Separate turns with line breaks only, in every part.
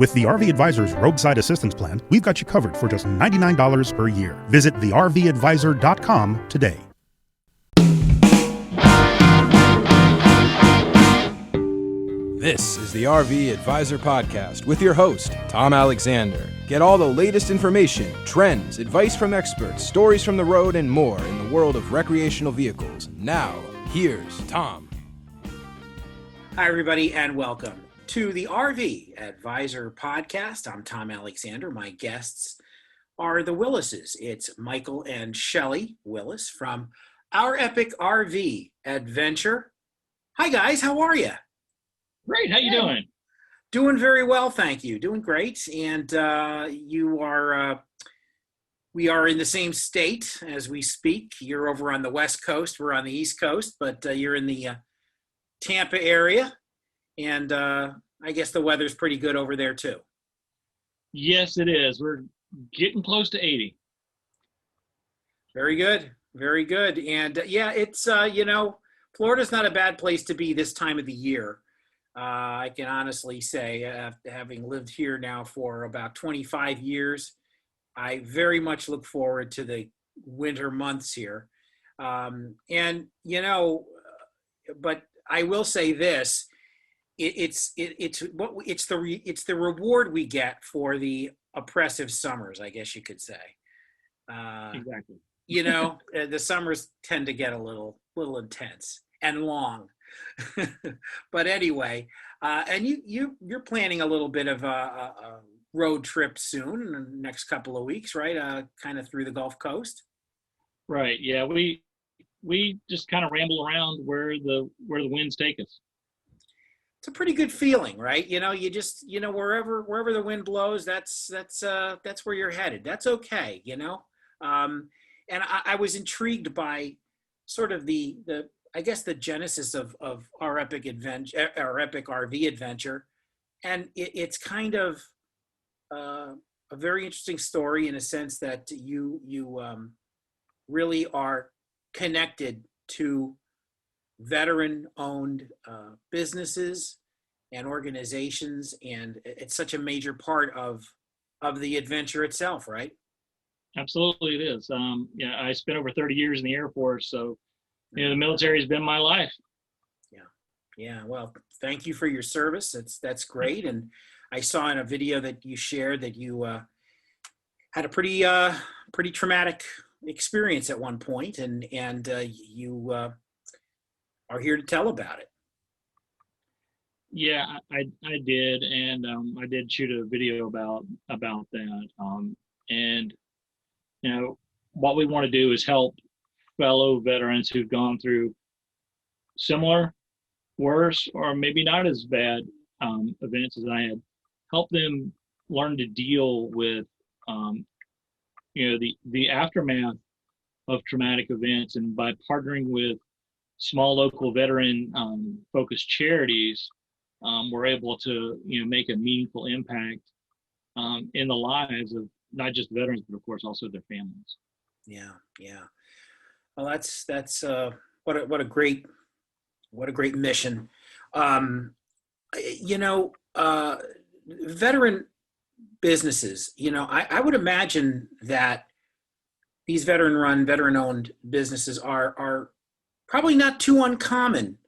With the RV Advisor's Roadside Assistance Plan, we've got you covered for just $99 per year. Visit thervadvisor.com today.
This is the RV Advisor Podcast with your host, Tom Alexander. Get all the latest information, trends, advice from experts, stories from the road, and more in the world of recreational vehicles. Now, here's Tom.
Hi, everybody, and welcome to the RV Advisor Podcast. I'm Tom Alexander. My guests are the Willises. It's Michael and Shelly Willis from Our Epic RV Adventure. Hi, guys. How are you?
Great. How you doing?
Doing very well, thank you. Doing great. And we are in the same state as we speak. You're over on the West Coast. We're on the East Coast, but you're in the Tampa area. And I guess the weather's pretty good over there, too.
Yes, it is. We're getting close to 80.
Very good. Very good. And it's, Florida's not a bad place to be this time of the year. I can honestly say, having lived here now for about 25 years, I very much look forward to the winter months here. But I will say this: it's the reward we get for the oppressive summers, I guess you could say.
Exactly.
The summers tend to get a little intense and long. But anyway, and you're planning a little bit of a road trip soon in the next couple of weeks, right? Kind of through the Gulf Coast.
Right. Yeah. We just kind of ramble around where the winds take us.
It's a pretty good feeling, right? You just wherever the wind blows, that's where you're headed. That's okay, And I was intrigued by sort of the I guess the genesis of our epic adventure, our epic RV adventure, and it's kind of a very interesting story in a sense that you really are connected to veteran-owned businesses and organizations, and it's such a major part of the adventure itself, right?
Absolutely, it is. I spent over 30 years in the Air Force, so. The military has been my life.
Yeah. Well, thank you for your service. That's great. And I saw in a video that you shared that you had a pretty traumatic experience at one point, and you are here to tell about it.
Yeah, I did, and I did shoot a video about that. And what we want to do is help fellow veterans who've gone through similar, worse, or maybe not as bad events as I had, help them learn to deal with the aftermath of traumatic events. And by partnering with small local veteran focused charities, we're able to make a meaningful impact in the lives of not just veterans, but of course also their families.
Yeah. Well, that's what a great mission. Veteran businesses. I would imagine that these veteran-owned businesses are probably not too uncommon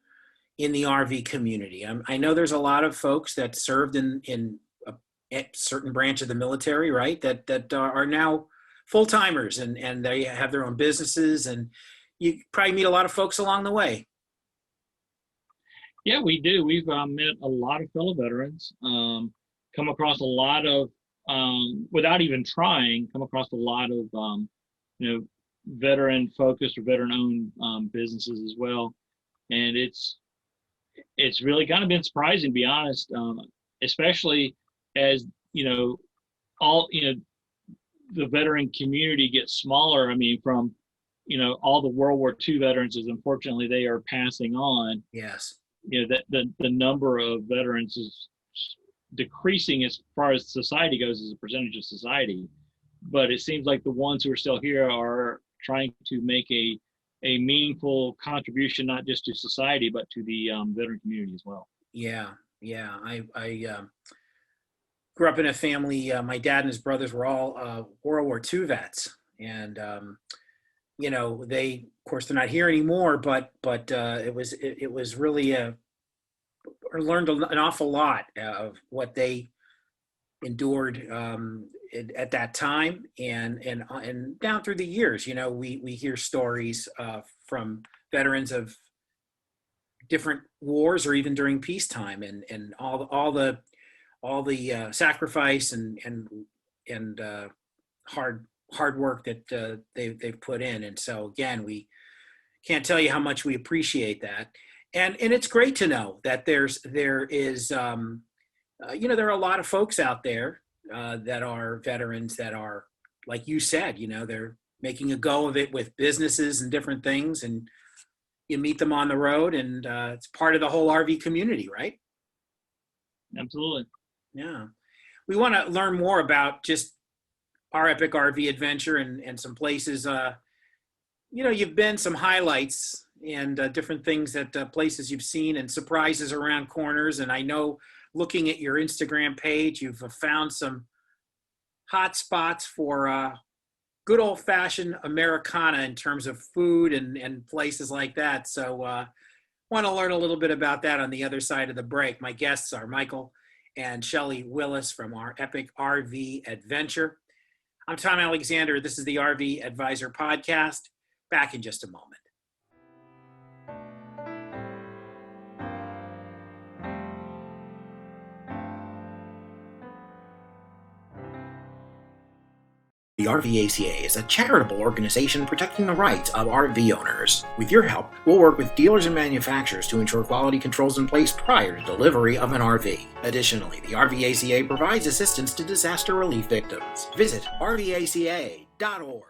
in the RV community. I know there's a lot of folks that served in a certain branch of the military, right? That are now full-timers and they have their own businesses, and you probably meet a lot of folks along the way.
Yeah, we do. We've met a lot of fellow veterans, come across a lot of, without even trying, come across a lot of, veteran-focused or veteran-owned businesses as well. And it's really kind of been surprising, to be honest, especially as, the veteran community gets smaller. I mean, from, all the World War II veterans, as unfortunately they are passing on.
Yes.
That the number of veterans is decreasing as far as society goes as a percentage of society. But it seems like the ones who are still here are trying to make a meaningful contribution, not just to society, but to the veteran community as well.
Yeah. grew up in a family. My dad and his brothers were all World War II vets, and they, of course, they're not here anymore. But it was really I learned an awful lot of what they endured at that time, and down through the years. We hear stories from veterans of different wars, or even during peacetime, and all the sacrifice and hard work that they've put in. And so again, we can't tell you how much we appreciate that. And it's great to know that there is there are a lot of folks out there that are veterans that are, like you said, they're making a go of it with businesses and different things, and you meet them on the road, and it's part of the whole RV community, right?
Absolutely.
Yeah. We want to learn more about just our epic RV adventure and some places, you've been, some highlights and different things that places you've seen, and surprises around corners. And I know, looking at your Instagram page, you've found some hot spots for good old fashioned Americana in terms of food and places like that. So want to learn a little bit about that on the other side of the break. My guests are Michael and Shelly Willis from our Epic RV Adventure. I'm Tom Alexander. This is the RV Advisor Podcast. Back in just a moment. The RVACA is a charitable organization protecting the rights of RV owners. With your help, we'll work with dealers and manufacturers to ensure quality controls in place prior to delivery of an RV. Additionally, the RVACA provides assistance to disaster relief victims. Visit rvaca.org.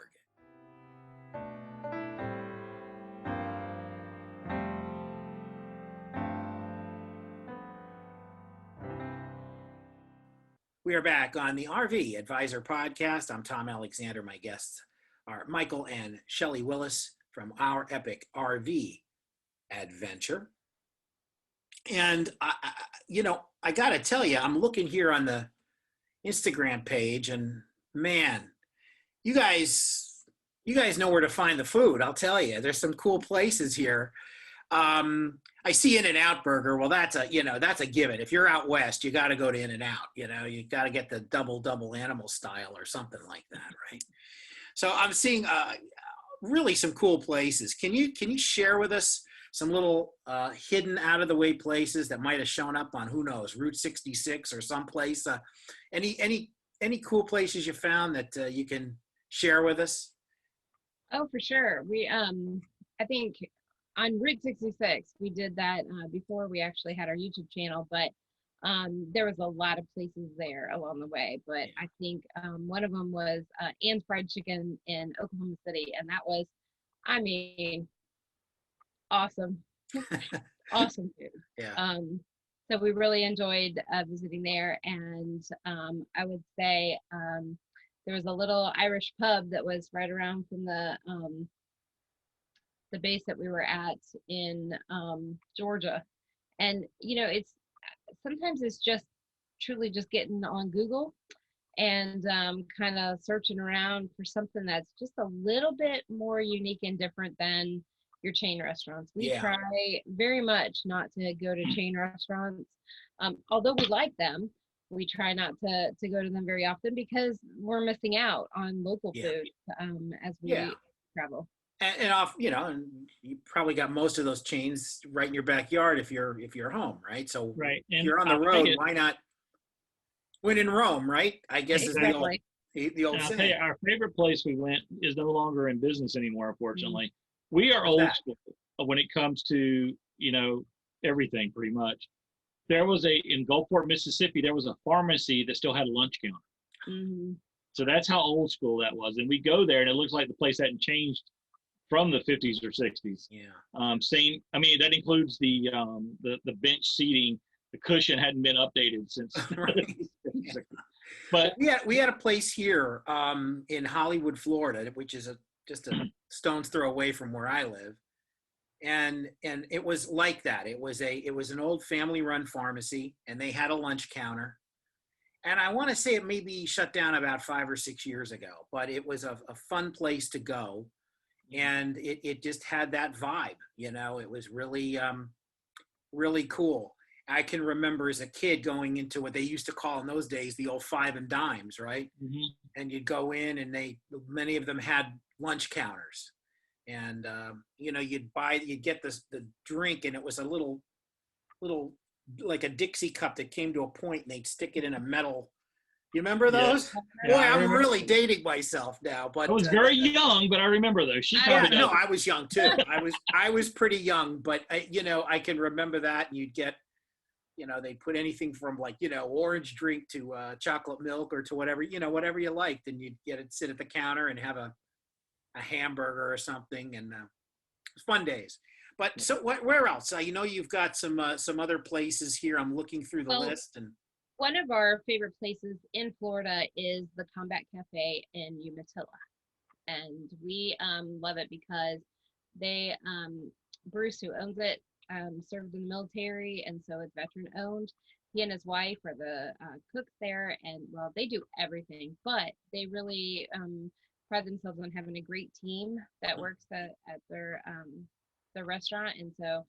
We are back on the RV Advisor Podcast. I'm Tom Alexander. My guests are Michael and Shelly Willis from our Epic RV Adventure. And I got to tell you, I'm looking here on the Instagram page, and man, you guys know where to find the food. I'll tell you, there's some cool places here. I see In-N-Out Burger. Well, that's a given. If you're out west, you got to go to In-N-Out. You got to get the double animal style or something like that, right? So I'm seeing really some cool places. Can you share with us some little hidden, out of the way places that might have shown up on, who knows, Route 66 or someplace? Any cool places you found that you can share with us?
Oh, for sure. We I think on Route 66, we did that before we actually had our YouTube channel, but there was a lot of places there along the way. But I think one of them was Ann's Fried Chicken in Oklahoma City, and that was, awesome. Awesome food.
Yeah.
So we really enjoyed visiting there, and I would say there was a little Irish pub that was right around from the base that we were at in Georgia. And it's sometimes it's just truly just getting on Google and kind of searching around for something that's just a little bit more unique and different than your chain restaurants. We try very much not to go to chain restaurants, although we like them. We try not to go to them very often because we're missing out on local food as we travel.
And you probably got most of those chains right in your backyard if you're home, right? So
right.
If you're on the road, why not win in Rome, right? I guess
exactly.
is the old
I'll
saying.
tell you, our favorite place we went is no longer in business anymore, unfortunately. Mm-hmm. We are old school when it comes to, everything pretty much. There was in Gulfport, Mississippi, there was a pharmacy that still had a lunch counter.
Mm-hmm.
So that's how old school that was. And we go there and it looks like the place hadn't changed from the 50s or 60s.
Yeah.
That includes the bench seating. The cushion hadn't been updated since. But
we had a place here in Hollywood, Florida, which is just a stone's throw away from where I live, and it was like that. It was an old family-run pharmacy, and they had a lunch counter, And I want to say it maybe shut down about 5 or 6 years ago, but it was a fun place to go. And it just had that vibe, it was really, really cool. I can remember as a kid going into what they used to call in those days, the old five and dimes, right?
Mm-hmm.
And you'd go in and many of them had lunch counters, and, you'd get the drink, and it was a little, like a Dixie cup that came to a point, and they'd stick it in a metal. You remember those?
Yeah,
Boy, I'm
remember.
really dating myself now, but
I was very young, but I remember those. She
yeah,
probably
no,
doesn't.
I was young too. I was pretty young, but I can remember that. And you'd get, they put anything from like, orange drink to chocolate milk or to whatever, whatever you liked, and you'd get it, sit at the counter and have a hamburger or something, and fun days. But so where else? You've got some other places here. I'm looking through the list, and
one of our favorite places in Florida is the Combat Cafe in Umatilla. And we love it because they, Bruce, who owns it, served in the military, and so it's veteran owned. He and his wife are the cooks there, and well, they do everything, but they really pride themselves on having a great team that works at their restaurant. And so,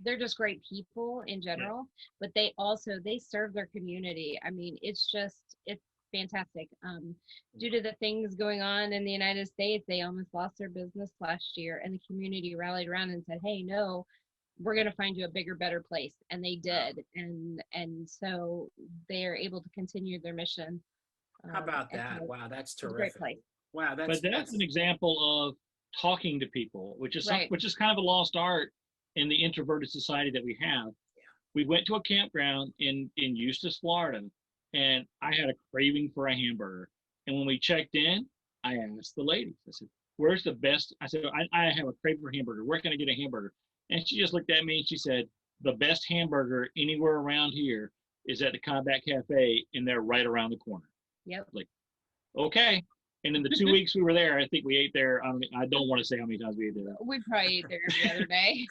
they're just great people in general, but they serve their community. I mean, it's fantastic. Due to the things going on in the United States, they almost lost their business last year, and the community rallied around and said, hey, no, we're going to find you a bigger, better place. And they did. And so they are able to continue their mission.
How about that? Wow, that's terrific.
Great place.
Wow,
that's an example of talking to people, which is
Right.
which is kind of a lost art in the introverted society that we have.
Yeah.
We went to a campground in Eustis, Florida, and I had a craving for a hamburger. And when we checked in, I asked the ladies, I said, where's the best? I said, I have a craving for a hamburger. Where can I get a hamburger? And she just looked at me and she said, the best hamburger anywhere around here is at the Combat Cafe, and they're right around the corner.
Yep.
Like, okay. And in the 2 weeks we were there, I think we ate there. I don't want to say how many times we ate there.
We probably ate there every other day.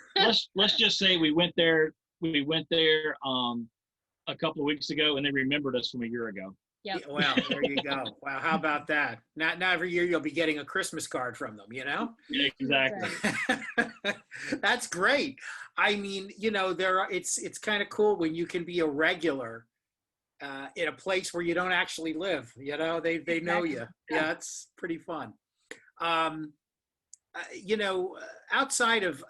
Let's just say we went there. We went there a couple of weeks ago, and they remembered us from a year ago.
Yep.
Yeah, well, there you go. Wow, how about that? Not every year you'll be getting a Christmas card from them,
Yeah, exactly.
Right.
That's great. I mean, it's kind of cool when you can be a regular in a place where you don't actually live. They know you. Yeah, it's pretty fun. Outside of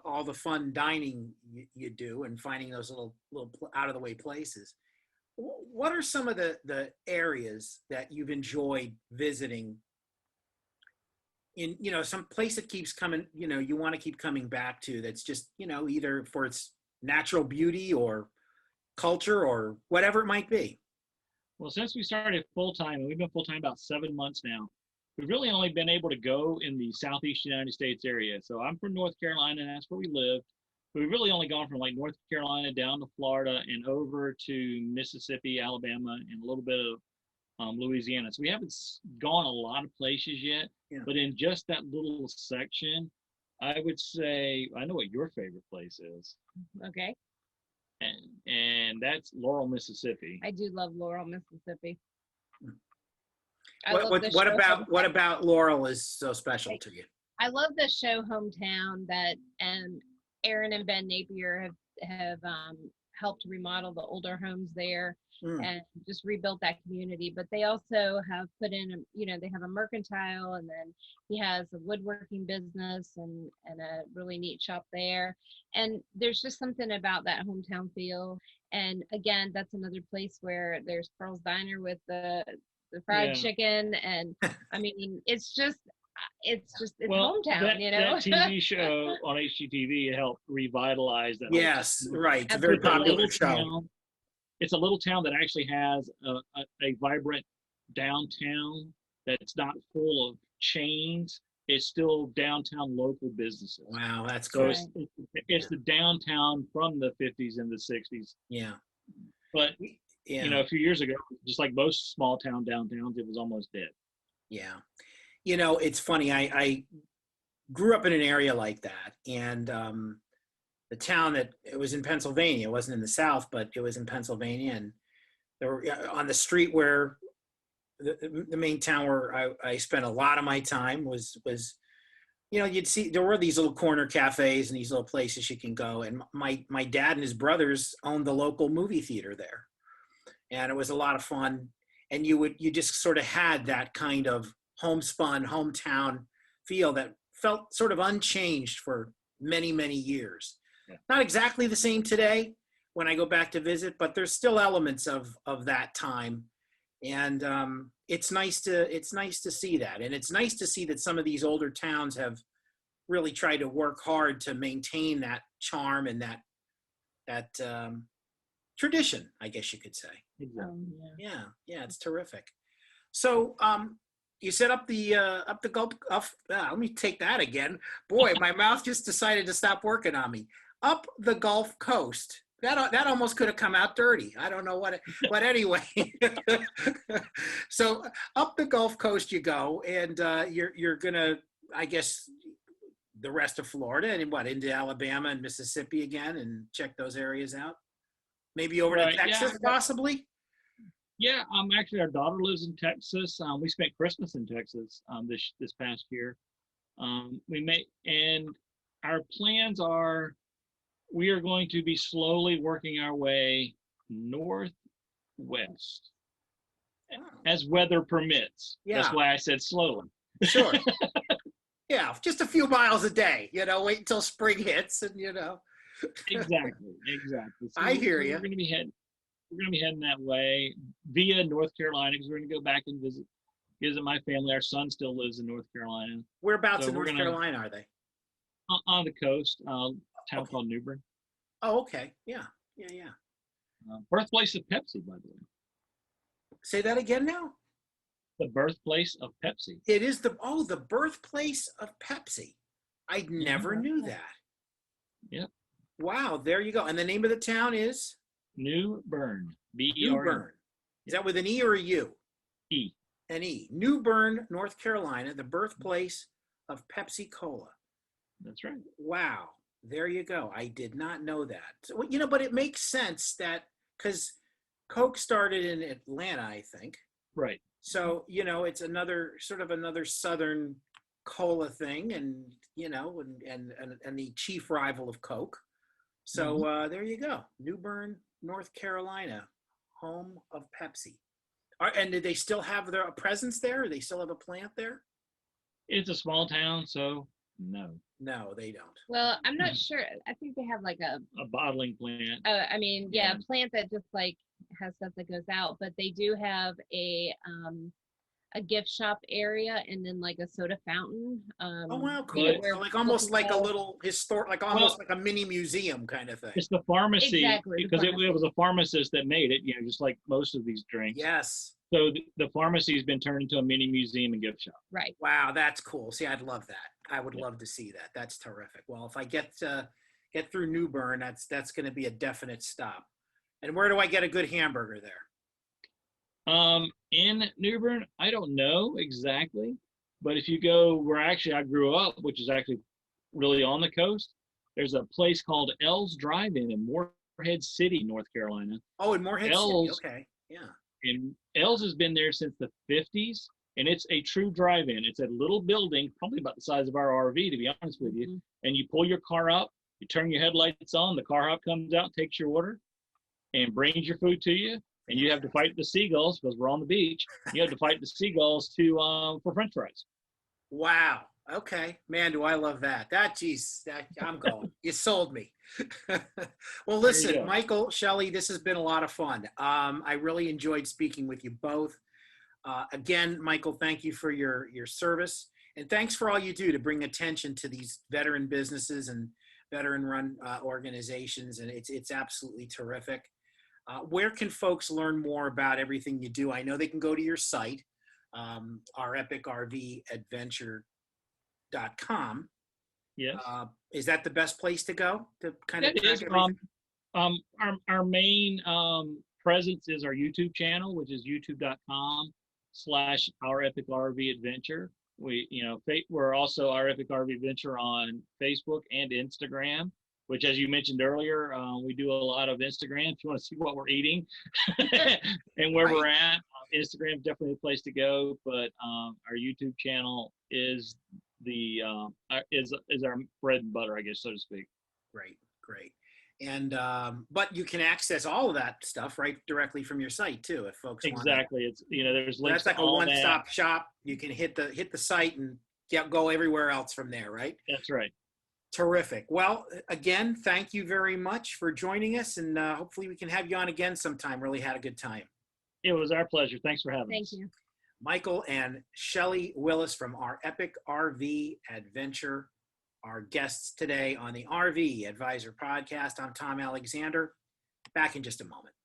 all the fun dining you do and finding those little out of the way places, what are some of the areas that you've enjoyed visiting in, some place that keeps coming, you want to keep coming back to, that's just, either for its natural beauty or culture or whatever it might be?
Well, since we started full-time, and we've been full-time about 7 months now, we've really only been able to go in the Southeast United States area. So I'm from North Carolina, and that's where we lived. But we've really only gone from like North Carolina down to Florida and over to Mississippi, Alabama, and a little bit of Louisiana. So we haven't gone a lot of places yet.
Yeah.
But in just that little section, I would say, I know what your favorite place is.
Okay.
And that's Laurel, Mississippi.
I do love Laurel, Mississippi.
What about Laurel is so special to you?
I love the show Hometown that Aaron and Ben Napier have helped remodel the older homes there and just rebuilt that community. But they also have put in, they have a mercantile, and then he has a woodworking business and a really neat shop there. And there's just something about that hometown feel. And again, that's another place where there's Pearl's Diner with the fried chicken. And I mean, it's hometown,
That TV show on HGTV helped revitalize that.
Yes, right. It's a very popular show.
It's a little town that actually has a vibrant downtown that's not full of chains. It's still downtown local businesses.
Wow, that's cool.
So it's the downtown from the 50s and the 60s.
Yeah.
But, a few years ago, just like most small town downtowns, it was almost dead.
Yeah. It's funny. I grew up in an area like that, and the town that it was in Pennsylvania. It wasn't in the South, but it was in Pennsylvania. And there were on the street where the main town where I spent a lot of my time was, you'd see there were these little corner cafes and these little places you can go. And my dad and his brothers owned the local movie theater there. And it was a lot of fun. And you just sort of had that kind of homespun, hometown feel that felt sort of unchanged for many, many years. Yeah. Not exactly the same today when I go back to visit, but there's still elements of that time. And it's nice to see that. And it's nice to see that some of these older towns have really tried to work hard to maintain that charm and that tradition, I guess you could say.
Exactly.
Yeah, it's terrific. So you set up the Gulf. Let me take that again. Boy, my mouth just decided to stop working on me. Up the Gulf Coast. That almost could have come out dirty. I don't know but anyway. So up the Gulf Coast you go, and you're gonna, I guess, the rest of Florida and into Alabama and Mississippi again, and check those areas out. Maybe over to Texas, possibly.
Yeah, actually, our daughter lives in Texas. We spent Christmas in Texas this past year. And our plans are, we are going to be slowly working our way northwest as weather permits. Yeah. That's why I said slowly.
Sure. Yeah, just a few miles a day. Wait until spring hits, and
Exactly. So
I hear you.
We're going to be heading that way via North Carolina, because we're going to go back and visit my family. Our son still lives in North Carolina.
Whereabouts in North Carolina are they?
On the coast, town called New Bern.
Oh, okay. Yeah.
Birthplace of Pepsi, by the way.
Say that again now.
The birthplace of Pepsi.
It is the birthplace of Pepsi. I never knew that.
Yep.
Wow, there you go. And the name of the town is?
New Bern.
New Bern. Is that with an E or a U?
E.
An E. New Bern, North Carolina, the birthplace of Pepsi Cola.
That's right.
Wow. There you go. I did not know that. So, but it makes sense that, because Coke started in Atlanta, I think.
Right.
So, it's another Southern cola thing, and, and the chief rival of Coke. So there you go. New Bern, North Carolina, home of Pepsi. And did they still have their presence there? Or they still have a plant there?
It's a small town, so no.
No, they don't.
Well, I'm not sure. I think they have like a
bottling plant.
A plant that just like has stuff that goes out, but they do have a gift shop area, and then like a soda fountain.
Oh wow, cool! So like almost like a little historic, like almost like a mini museum kind of thing.
It's the pharmacy,
exactly,
because it was a pharmacist that made it. Just like most of these drinks.
Yes.
So the pharmacy has been turned into a mini museum and gift shop.
Right.
Wow, that's cool. See, I'd love that. I would love to see that. That's terrific. Well, if I get through New Bern, that's going to be a definite stop. And where do I get a good hamburger there?
In New Bern, I don't know exactly, but if you go where I grew up, which is actually really on the coast, there's a place called L's Drive-In in Morehead City, North Carolina.
Oh, in Morehead City. Okay. Yeah.
And L's has been there since the 50s, and it's a true drive-in. It's a little building, probably about the size of our RV, to be honest with you. And you pull your car up, you turn your headlights on, the car hop comes out, takes your order, and brings your food to you. And you have to fight the seagulls, because we're on the beach. You have to fight the seagulls for French fries.
Wow. Okay. Man, do I love that. I'm going. You sold me. Well, listen, Michael, Shelly, this has been a lot of fun. I really enjoyed speaking with you both. Again, Michael, thank you for your service. And thanks for all you do to bring attention to these veteran businesses and veteran-run organizations. And it's absolutely terrific. Where can folks learn more about everything you do? I know they can go to your site, ourepic.rvadventure.com.
Yes.
Is that the best place to go to kind of?
It is. Our main presence is our YouTube channel, which is youtube.com/ourepic.rvadventure. We're also Our Epic RV Adventure on Facebook and Instagram. which, as you mentioned earlier, we do a lot of Instagram. If you want to see what we're eating and where we're at, Instagram is definitely the place to go. But our YouTube channel is is our bread and butter, I guess, so to speak.
Great. And but you can access all of that stuff right directly from your site too, if folks want.
Exactly. It's there's links.
That's like a one-stop shop. You can hit the site and go everywhere else from there, right?
That's right.
Terrific. Well, again, thank you very much for joining us, and hopefully we can have you on again sometime. Really had a good time.
It was our pleasure. Thanks for having us.
Thank you.
Michael and Shelly Willis from our Epic RV Adventure, our guests today on the RV Advisor Podcast. I'm Tom Alexander. Back in just a moment.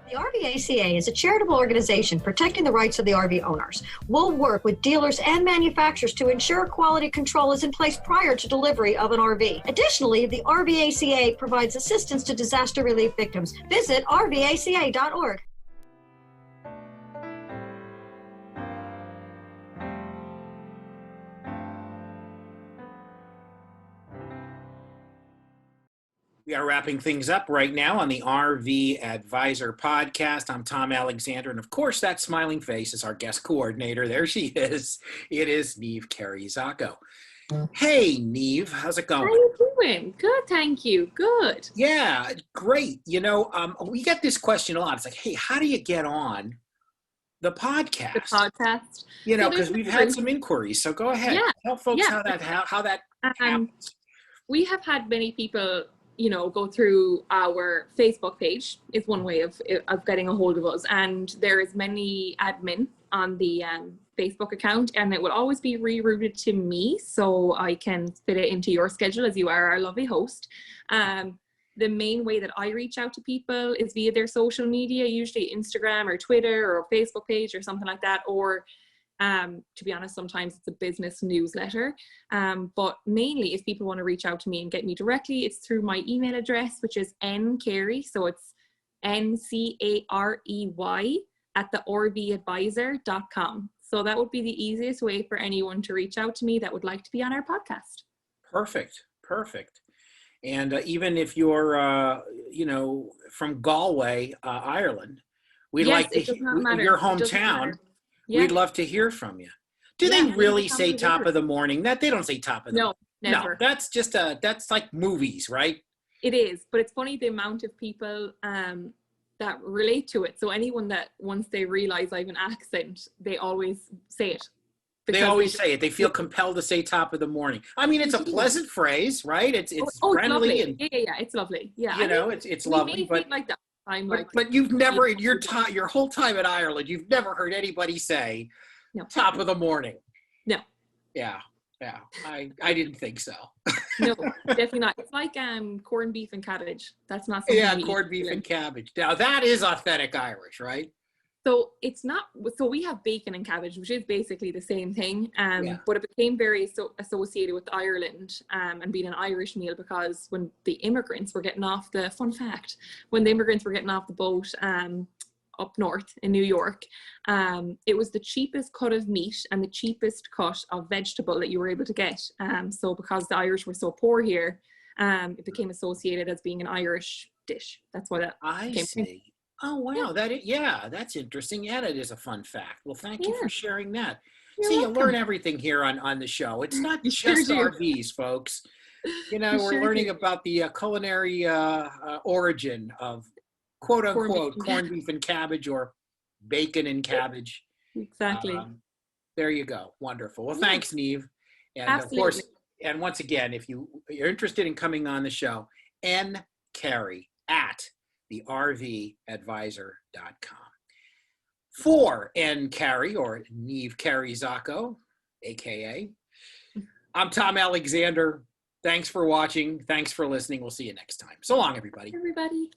The RVACA is a charitable organization protecting the rights of the RV owners. We'll work with dealers and manufacturers to ensure quality control is in place prior to delivery of an RV. Additionally, the RVACA provides assistance to disaster relief victims. Visit rvaca.org.
We are wrapping things up right now on the RV Advisor Podcast. I'm Tom Alexander, and of course, that smiling face is our guest coordinator. There she is. It is Neve Carey-Zacco. Hey, Neve, how's it going?
How are you doing? Good, thank you. Good.
Yeah, great. We get this question a lot. It's like, hey, how do you get on the podcast?
The podcast.
Because we've had some inquiries. So go ahead.
Yeah.
Tell folks
Yeah.
how that happens.
We have had many people, go through our Facebook page is one way of getting a hold of us. And there is many admin on the Facebook account, and it will always be rerouted to me so I can fit it into your schedule as you are our lovely host. The main way that I reach out to people is via their social media, usually Instagram or Twitter or Facebook page or something like that, or to be honest, sometimes it's a business newsletter. But mainly if people want to reach out to me and get me directly, it's through my email address, which is ncarey. So it's NCAREY at the rvadvisor.com. So that would be the easiest way for anyone to reach out to me that would like to be on our podcast.
Perfect. And even if you're, from Galway, Ireland, we'd like to your hometown. Yeah. We'd love to hear from you. Do they really say top of the morning? That they don't say top of the morning.
No, never.
No, that's just that's like movies, right?
It is, but it's funny the amount of people that relate to it. So anyone that once they realize I have an accent, they always say it.
They always say it. They feel compelled to say top of the morning. I mean, it's a pleasant phrase, right? It's friendly.
It's lovely. Yeah, it's lovely. Yeah,
it's lovely. But
like that.
But you've never in your whole time in Ireland, you've never heard anybody say top of the morning.
No.
Yeah. I didn't think so.
No, definitely not. It's like corned beef and cabbage. That's not something.
Yeah, corned beef and cabbage. Now that is authentic Irish, right?
So it's not. So we have bacon and cabbage, which is basically the same thing. But it became very associated with Ireland and being an Irish meal because when the immigrants were getting off the boat up north in New York, it was the cheapest cut of meat and the cheapest cut of vegetable that you were able to get. So because the Irish were so poor here, it became associated as being an Irish dish. That's why that came
see.
from.
Oh, wow. That's interesting. Yeah, that is a fun fact. Well, thank you for sharing that.
You're
See,
welcome.
you learn everything here on the show. It's not
You
just
sure do.
RVs, folks. We're learning about the culinary origin of quote unquote corned beef and cabbage or bacon and cabbage.
Exactly.
There you go. Wonderful. Well, thanks, Neve. And
Absolutely.
of course, and once again, if you're interested in coming on the show, ncarey at thervadvisor.com. For N. Carey or Neve Carey-Zacco, aka, I'm Tom Alexander. Thanks for watching. Thanks for listening. We'll see you next time. So long, everybody.
Everybody.